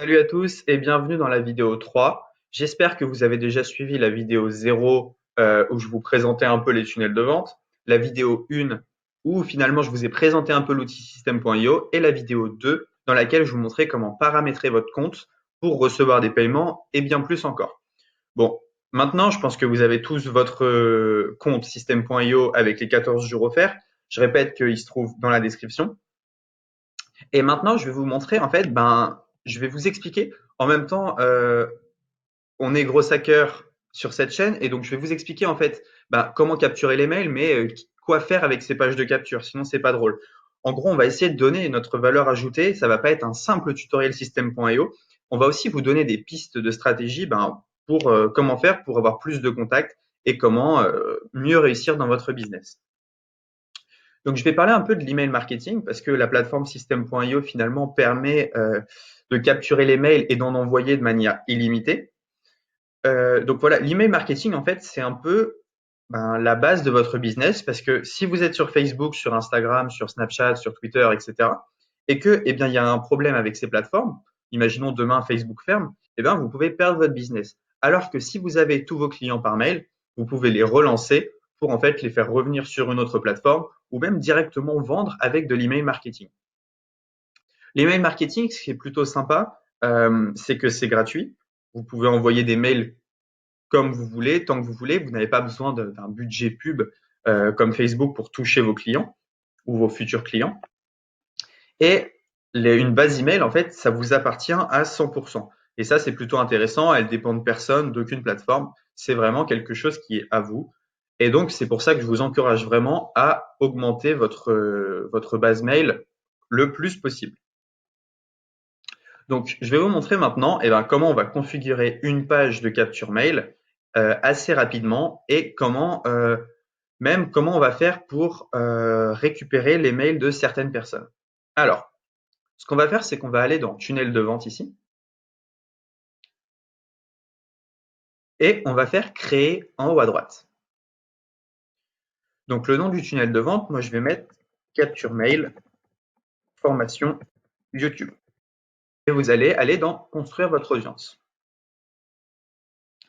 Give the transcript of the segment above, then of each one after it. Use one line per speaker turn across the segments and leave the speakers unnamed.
Salut à tous et bienvenue dans la vidéo 3. J'espère que vous avez déjà suivi la vidéo 0 où je vous présentais un peu les tunnels de vente, la vidéo 1 où finalement je vous ai présenté un peu l'outil system.io et la vidéo 2 dans laquelle je vous montrais comment paramétrer votre compte pour recevoir des paiements et bien plus encore. Bon, maintenant je pense que vous avez tous votre compte system.io avec les 14 jours offerts. Je répète qu'il se trouve dans la description. Et maintenant, je vais vous montrer, en fait, je vais vous expliquer. En même temps, on est gros hacker sur cette chaîne, et donc je vais vous expliquer, en fait, comment capturer les mails, mais quoi faire avec ces pages de capture, sinon c'est pas drôle. En gros, on va essayer de donner notre valeur ajoutée. Ça va pas être un simple tutoriel system.io. On va aussi vous donner des pistes de stratégie, pour comment faire pour avoir plus de contacts et comment mieux réussir dans votre business. Donc, je vais parler un peu de l'email marketing parce que la plateforme System.io finalement permet de capturer les mails et d'en envoyer de manière illimitée. Donc voilà, l'email marketing en fait c'est un peu la base de votre business parce que si vous êtes sur Facebook, sur Instagram, sur Snapchat, sur Twitter, etc. et que il y a un problème avec ces plateformes, imaginons demain Facebook ferme, vous pouvez perdre votre business. Alors que si vous avez tous vos clients par mail, vous pouvez les relancer pour en fait les faire revenir sur une autre plateforme ou même directement vendre avec de l'email marketing. L'email marketing, ce qui est plutôt sympa, c'est que c'est gratuit. Vous pouvez envoyer des mails comme vous voulez, tant que vous voulez. Vous n'avez pas besoin d'un budget pub comme Facebook pour toucher vos clients ou vos futurs clients. Et une base email, en fait, ça vous appartient à 100%. Et ça, c'est plutôt intéressant. Elle dépend de personne, d'aucune plateforme. C'est vraiment quelque chose qui est à vous. Et donc, c'est pour ça que je vous encourage vraiment à augmenter votre base mail le plus possible. Donc, je vais vous montrer maintenant comment on va configurer une page de capture mail assez rapidement et comment on va faire pour récupérer les mails de certaines personnes. Alors, ce qu'on va faire, c'est qu'on va aller dans tunnel de vente ici et on va faire créer en haut à droite. Donc, le nom du tunnel de vente, moi, je vais mettre capture mail formation YouTube. Et vous allez aller dans construire votre audience.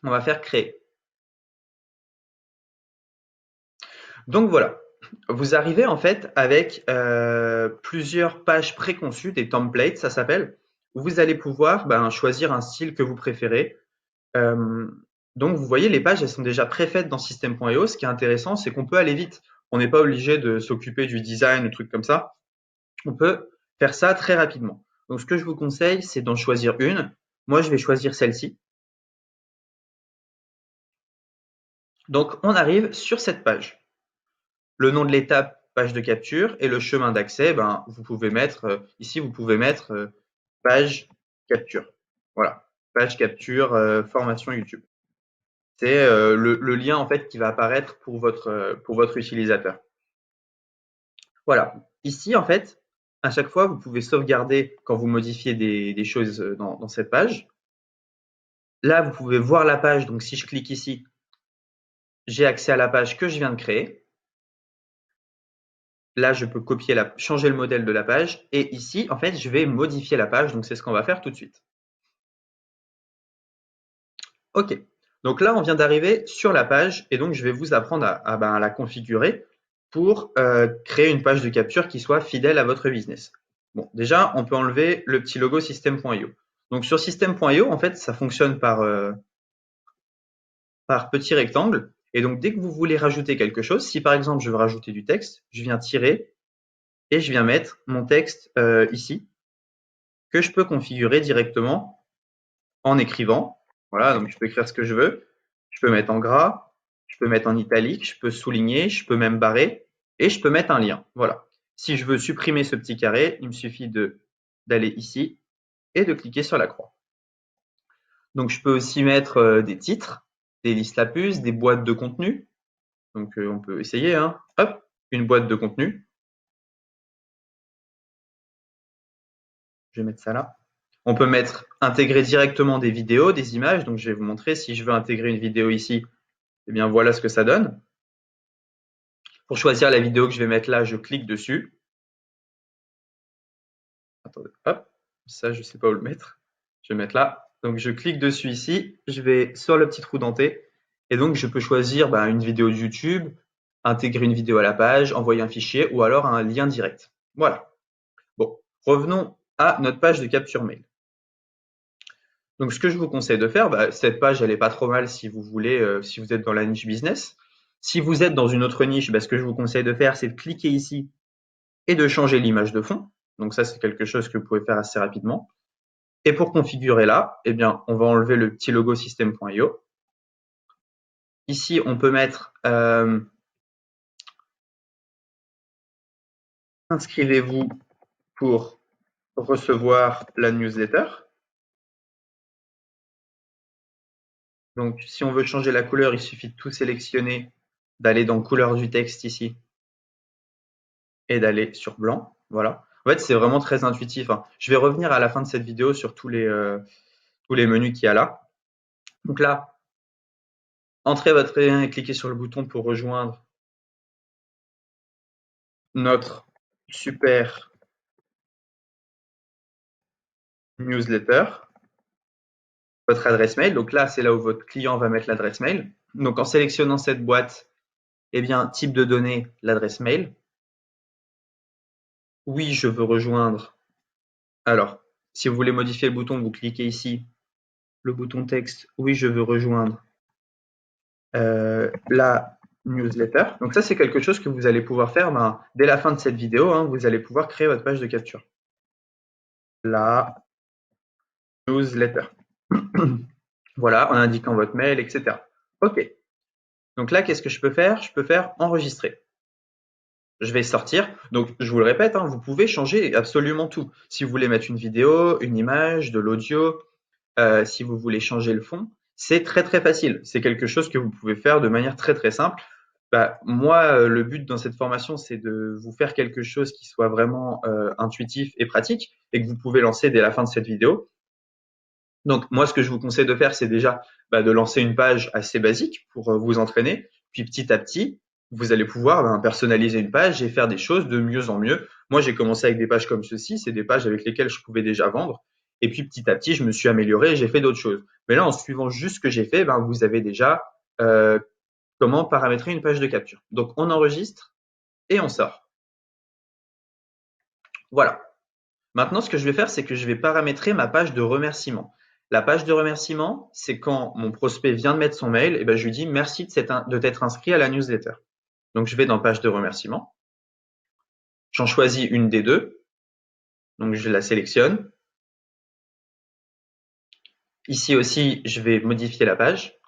On va faire créer. Donc voilà, vous arrivez en fait avec plusieurs pages préconçues, des templates, ça s'appelle, où vous allez pouvoir choisir un style que vous préférez. Euh, donc vous voyez, les pages, elles sont déjà préfaites dans System.io. Ce qui est intéressant, c'est qu'on peut aller vite. On n'est pas obligé de s'occuper du design ou trucs comme ça. On peut faire ça très rapidement. Donc ce que je vous conseille, c'est d'en choisir une. Moi, je vais choisir celle-ci. Donc on arrive sur cette page. Le nom de l'étape, page de capture, et le chemin d'accès, vous pouvez mettre, ici, vous pouvez mettre page capture. Voilà, page capture, formation YouTube. C'est le lien en fait qui va apparaître pour votre utilisateur. Voilà. Ici, en fait, à chaque fois, vous pouvez sauvegarder quand vous modifiez des choses dans cette page. Là, vous pouvez voir la page. Donc, si je clique ici, j'ai accès à la page que je viens de créer. Là, je peux changer le modèle de la page. Et ici, en fait, je vais modifier la page. Donc, c'est ce qu'on va faire tout de suite. OK. Donc là, on vient d'arriver sur la page et donc je vais vous apprendre à la configurer pour créer une page de capture qui soit fidèle à votre business. Bon, déjà, on peut enlever le petit logo System.io. Donc sur System.io, en fait, ça fonctionne par petit rectangle. Et donc, dès que vous voulez rajouter quelque chose, si par exemple je veux rajouter du texte, je viens tirer et je viens mettre mon texte ici, que je peux configurer directement en écrivant. Voilà, donc je peux écrire ce que je veux. Je peux mettre en gras, je peux mettre en italique, je peux souligner, je peux même barrer et je peux mettre un lien. Voilà. Si je veux supprimer ce petit carré, il me suffit d'aller ici et de cliquer sur la croix. Donc je peux aussi mettre des titres, des listes à puces, des boîtes de contenu. Donc on peut essayer, hein. Hop, une boîte de contenu. Je vais mettre ça là. On peut intégrer directement des vidéos, des images. Donc je vais vous montrer si je veux intégrer une vidéo ici. Eh bien voilà ce que ça donne. Pour choisir la vidéo que je vais mettre là, je clique dessus. Attendez, hop, ça je sais pas où le mettre. Je vais mettre là. Donc, je clique dessus ici. Je vais sur le petit trou denté. Et donc, je peux choisir une vidéo de YouTube, intégrer une vidéo à la page, envoyer un fichier ou alors un lien direct. Voilà. Bon, revenons à notre page de capture mail. Donc, ce que je vous conseille de faire, cette page, elle est pas trop mal si vous voulez, si vous êtes dans la niche business. Si vous êtes dans une autre niche, ce que je vous conseille de faire, c'est de cliquer ici et de changer l'image de fond. Donc ça, c'est quelque chose que vous pouvez faire assez rapidement. Et pour configurer là, on va enlever le petit logo system.io. Ici, on peut mettre inscrivez-vous pour recevoir la newsletter. Donc, si on veut changer la couleur, il suffit de tout sélectionner, d'aller dans couleur du texte ici et d'aller sur blanc. Voilà. En fait, c'est vraiment très intuitif. Je vais revenir à la fin de cette vidéo sur tous les menus qu'il y a là. Donc là, entrez votre lien et cliquez sur le bouton pour rejoindre notre super newsletter, votre adresse mail. Donc là, c'est là où votre client va mettre l'adresse mail. Donc en sélectionnant cette boîte, type de données, l'adresse mail. Oui, je veux rejoindre. Alors, si vous voulez modifier le bouton, vous cliquez ici, le bouton texte. Oui, je veux rejoindre la newsletter. Donc ça, c'est quelque chose que vous allez pouvoir faire dès la fin de cette vidéo. Vous allez pouvoir créer votre page de capture. La newsletter. Voilà, en indiquant votre mail, etc. OK. Donc là, qu'est-ce que je peux faire? Je peux faire enregistrer. Je vais sortir. Donc, je vous le répète, vous pouvez changer absolument tout. Si vous voulez mettre une vidéo, une image, de l'audio, si vous voulez changer le fond, c'est très très facile. C'est quelque chose que vous pouvez faire de manière très très simple. Moi, le but dans cette formation, c'est de vous faire quelque chose qui soit vraiment intuitif et pratique et que vous pouvez lancer dès la fin de cette vidéo. Donc, moi, ce que je vous conseille de faire, c'est déjà de lancer une page assez basique pour vous entraîner. Puis petit à petit, vous allez pouvoir personnaliser une page et faire des choses de mieux en mieux. Moi, j'ai commencé avec des pages comme ceci, c'est des pages avec lesquelles je pouvais déjà vendre. Et puis petit à petit, je me suis amélioré et j'ai fait d'autres choses. Mais là, en suivant juste ce que j'ai fait, vous avez déjà comment paramétrer une page de capture. Donc, on enregistre et on sort. Voilà. Maintenant, ce que je vais faire, c'est que je vais paramétrer ma page de remerciement. La page de remerciement, c'est quand mon prospect vient de mettre son mail, et je lui dis merci de t'être inscrit à la newsletter. Donc, je vais dans page de remerciement. J'en choisis une des deux. Donc, je la sélectionne. Ici aussi, je vais modifier la page.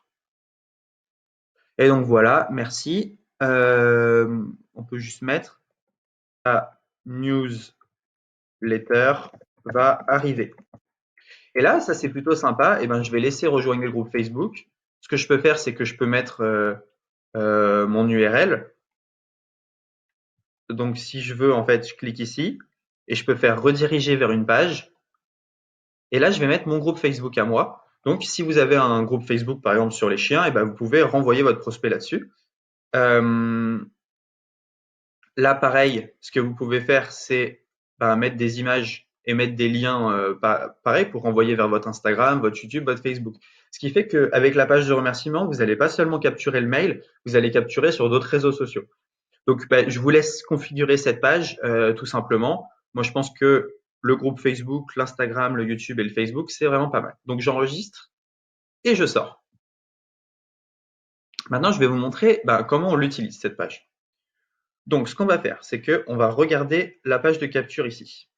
Et donc, voilà, merci. On peut juste mettre la newsletter va arriver. Et là, ça c'est plutôt sympa. Je vais laisser rejoindre le groupe Facebook. Ce que je peux faire, c'est que je peux mettre mon URL. Donc, si je veux, en fait, je clique ici et je peux faire rediriger vers une page. Et là, je vais mettre mon groupe Facebook à moi. Donc, si vous avez un groupe Facebook, par exemple, sur les chiens, vous pouvez renvoyer votre prospect là-dessus. Là, pareil, ce que vous pouvez faire, c'est mettre des images et mettre des liens pareil pour renvoyer vers votre Instagram, votre YouTube, votre Facebook. Ce qui fait qu'avec la page de remerciement, vous n'allez pas seulement capturer le mail, vous allez capturer sur d'autres réseaux sociaux. Donc, je vous laisse configurer cette page tout simplement. Moi, je pense que le groupe Facebook, l'Instagram, le YouTube et le Facebook, c'est vraiment pas mal. Donc, j'enregistre et je sors. Maintenant, je vais vous montrer comment on l'utilise, cette page. Donc, ce qu'on va faire, c'est qu'on va regarder la page de capture ici.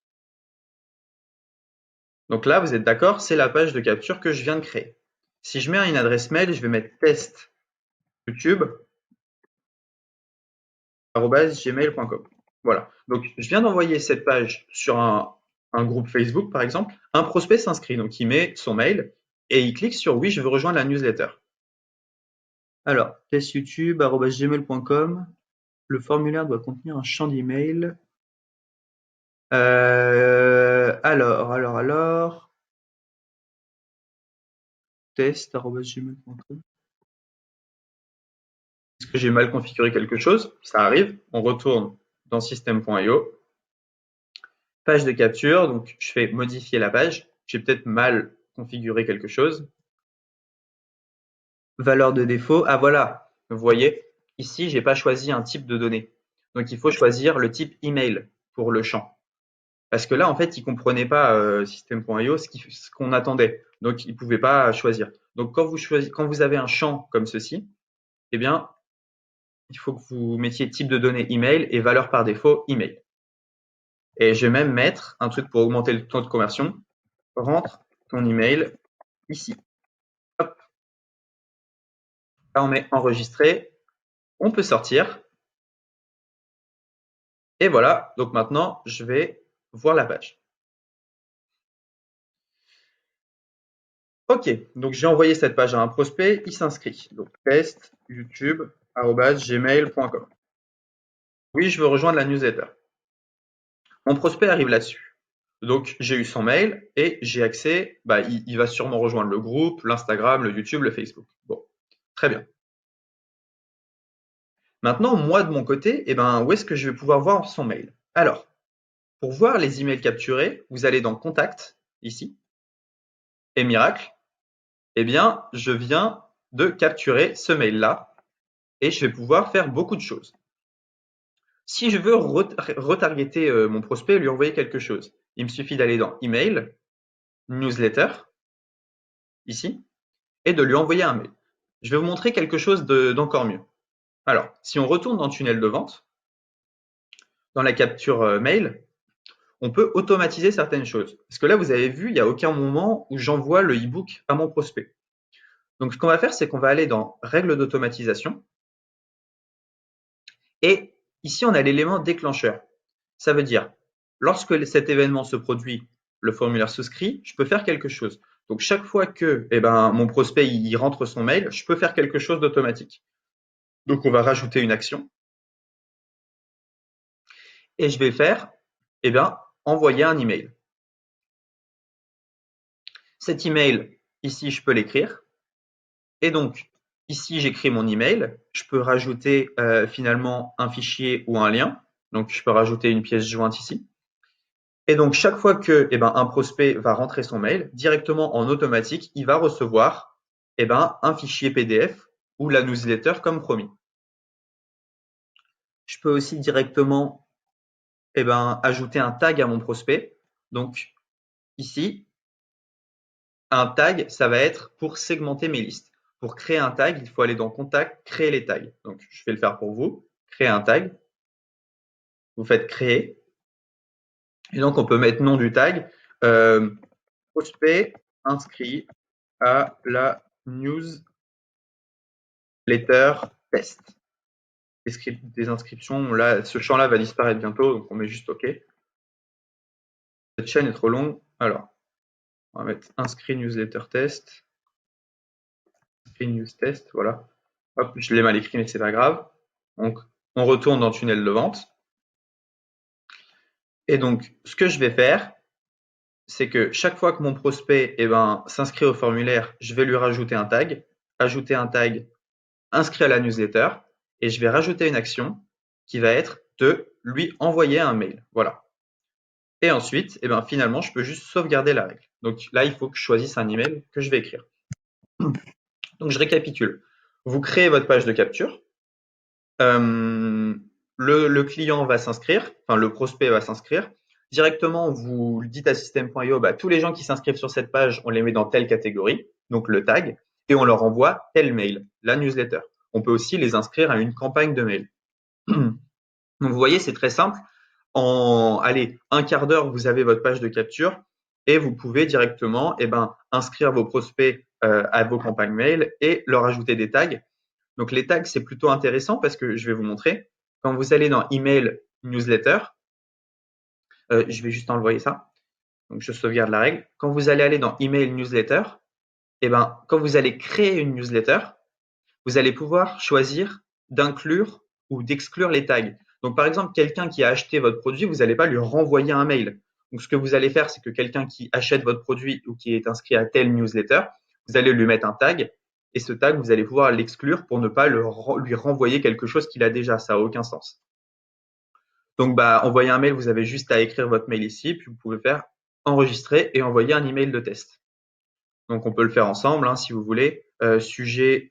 Donc là, vous êtes d'accord, c'est la page de capture que je viens de créer. Si je mets une adresse mail, je vais mettre test youtube@gmail.com. Voilà. Donc, je viens d'envoyer cette page sur un groupe Facebook, par exemple. Un prospect s'inscrit, donc il met son mail et il clique sur oui, je veux rejoindre la newsletter. Alors, testyoutube@gmail.com. Le formulaire doit contenir un champ d'email. Alors. Test@gmail.com. Est-ce que j'ai mal configuré quelque chose? Ça arrive. On retourne dans system.io. Page de capture. Donc, je fais modifier la page. J'ai peut-être mal configurer quelque chose. Valeur de défaut, ah voilà, vous voyez, ici, j'ai pas choisi un type de données. Donc, il faut choisir le type email pour le champ. Parce que là, en fait, il comprenait pas System.io ce qu'on attendait. Donc, il pouvait pas choisir. Donc, quand vous avez un champ comme ceci, eh bien, il faut que vous mettiez type de données email et valeur par défaut email. Et je vais même mettre un truc pour augmenter le taux de conversion. Rentre ton email ici. Hop. Là, on met enregistrer. On peut sortir. Et voilà. Donc maintenant, je vais voir la page. Ok, donc j'ai envoyé cette page à un prospect, il s'inscrit. Donc test youtube@gmail.com. Oui, je veux rejoindre la newsletter. Mon prospect arrive là-dessus. Donc j'ai eu son mail et j'ai accès, il va sûrement rejoindre le groupe, l'Instagram, le YouTube, le Facebook. Bon, très bien. Maintenant, moi de mon côté, où est-ce que je vais pouvoir voir son mail? Alors, pour voir les emails capturés, vous allez dans Contact, ici, et miracle, je viens de capturer ce mail-là et je vais pouvoir faire beaucoup de choses. Si je veux retargeter mon prospect et lui envoyer quelque chose, il me suffit d'aller dans Email, Newsletter, ici, et de lui envoyer un mail. Je vais vous montrer quelque chose d'encore mieux. Alors, si on retourne dans Tunnel de vente, dans la capture mail, on peut automatiser certaines choses. Parce que là, vous avez vu, il n'y a aucun moment où j'envoie le e-book à mon prospect. Donc, ce qu'on va faire, c'est qu'on va aller dans Règles d'automatisation. Et ici, on a l'élément déclencheur. Ça veut dire, lorsque cet événement se produit, le formulaire souscrit, je peux faire quelque chose. Donc, chaque fois que mon prospect il rentre son mail, je peux faire quelque chose d'automatique. Donc, on va rajouter une action. Et je vais faire, envoyer un email. Cet email, ici, je peux l'écrire. Et donc, ici, j'écris mon email. Je peux rajouter finalement un fichier ou un lien. Donc, je peux rajouter une pièce jointe ici. Et donc, chaque fois que un prospect va rentrer son mail, directement en automatique, il va recevoir un fichier PDF ou la newsletter comme promis. Je peux aussi directement ajouter un tag à mon prospect. Donc, ici, un tag, ça va être pour segmenter mes listes. Pour créer un tag, il faut aller dans Contact, créer les tags. Donc, je vais le faire pour vous. Créer un tag. Vous faites créer. Et donc, on peut mettre nom du tag. Prospect inscrit à la newsletter test. Des inscriptions, là, ce champ-là va disparaître bientôt, donc on met juste OK. Cette chaîne est trop longue. Alors, on va mettre inscrit newsletter test. Inscrit news test, voilà. Hop, je l'ai mal écrit, mais c'est pas grave. Donc, on retourne dans tunnel de vente. Et donc, ce que je vais faire, c'est que chaque fois que mon prospect s'inscrit au formulaire, je vais lui rajouter un tag, ajouter un tag inscrit à la newsletter, et je vais rajouter une action qui va être de lui envoyer un mail. Voilà. Et ensuite, finalement, je peux juste sauvegarder la règle. Donc là, il faut que je choisisse un email que je vais écrire. Donc je récapitule. Vous créez votre page de capture. Le client va s'inscrire, enfin le prospect va s'inscrire. Directement, vous dites à System.io, tous les gens qui s'inscrivent sur cette page, on les met dans telle catégorie, donc le tag, et on leur envoie tel mail, la newsletter. On peut aussi les inscrire à une campagne de mail. Donc vous voyez, c'est très simple. En un quart d'heure, vous avez votre page de capture et vous pouvez directement inscrire vos prospects à vos campagnes mail et leur ajouter des tags. Donc les tags, c'est plutôt intéressant parce que je vais vous montrer. Quand vous allez dans Email Newsletter, je vais juste envoyer ça. Donc je sauvegarde la règle. Quand vous allez aller dans Email Newsletter, quand vous allez créer une newsletter, vous allez pouvoir choisir d'inclure ou d'exclure les tags. Donc, par exemple, quelqu'un qui a acheté votre produit, vous n'allez pas lui renvoyer un mail. Donc, ce que vous allez faire, c'est que quelqu'un qui achète votre produit ou qui est inscrit à telle newsletter, vous allez lui mettre un tag et ce tag, vous allez pouvoir l'exclure pour ne pas lui renvoyer quelque chose qu'il a déjà. Ça n'a aucun sens. Donc, envoyer un mail, vous avez juste à écrire votre mail ici, puis vous pouvez faire enregistrer et envoyer un email de test. Donc, on peut le faire ensemble hein, si vous voulez. Sujet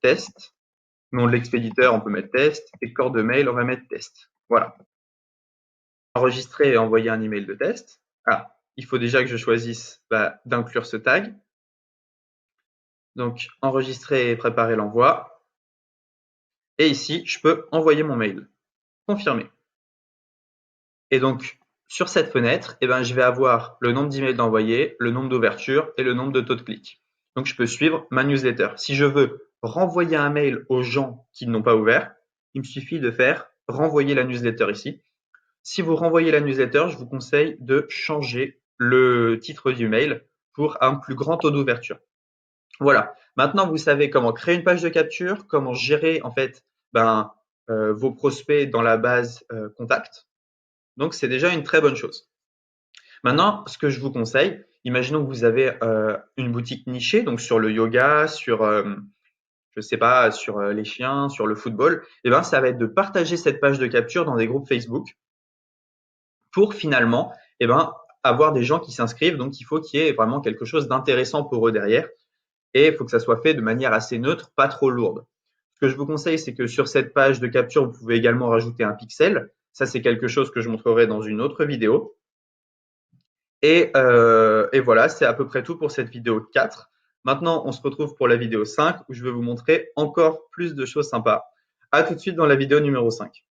test. Nom de l'expéditeur, on peut mettre test. Et corps de mail, on va mettre test. Voilà. Enregistrer et envoyer un email de test. Ah, il faut déjà que je choisisse d'inclure ce tag. Donc, enregistrer et préparer l'envoi. Et ici, je peux envoyer mon mail. Confirmer. Et donc, sur cette fenêtre, je vais avoir le nombre d'emails d'envoyés, le nombre d'ouvertures et le nombre de taux de clics. Donc, je peux suivre ma newsletter. Si je veux renvoyer un mail aux gens qui ne l'ont pas ouvert, il me suffit de faire renvoyer la newsletter ici. Si vous renvoyez la newsletter, je vous conseille de changer le titre du mail pour un plus grand taux d'ouverture. Voilà. Maintenant, vous savez comment créer une page de capture, comment gérer en fait vos prospects dans la base contact. Donc, c'est déjà une très bonne chose. Maintenant, ce que je vous conseille, imaginons que vous avez une boutique nichée, donc sur le yoga, sur, je sais pas, sur les chiens, sur le football, ça va être de partager cette page de capture dans des groupes Facebook pour finalement, avoir des gens qui s'inscrivent. Donc, il faut qu'il y ait vraiment quelque chose d'intéressant pour eux derrière et il faut que ça soit fait de manière assez neutre, pas trop lourde. Ce que je vous conseille, c'est que sur cette page de capture, vous pouvez également rajouter un pixel. Ça, c'est quelque chose que je montrerai dans une autre vidéo. Et voilà, c'est à peu près tout pour cette vidéo 4. Maintenant, on se retrouve pour la vidéo 5 où je vais vous montrer encore plus de choses sympas. À tout de suite dans la vidéo numéro 5.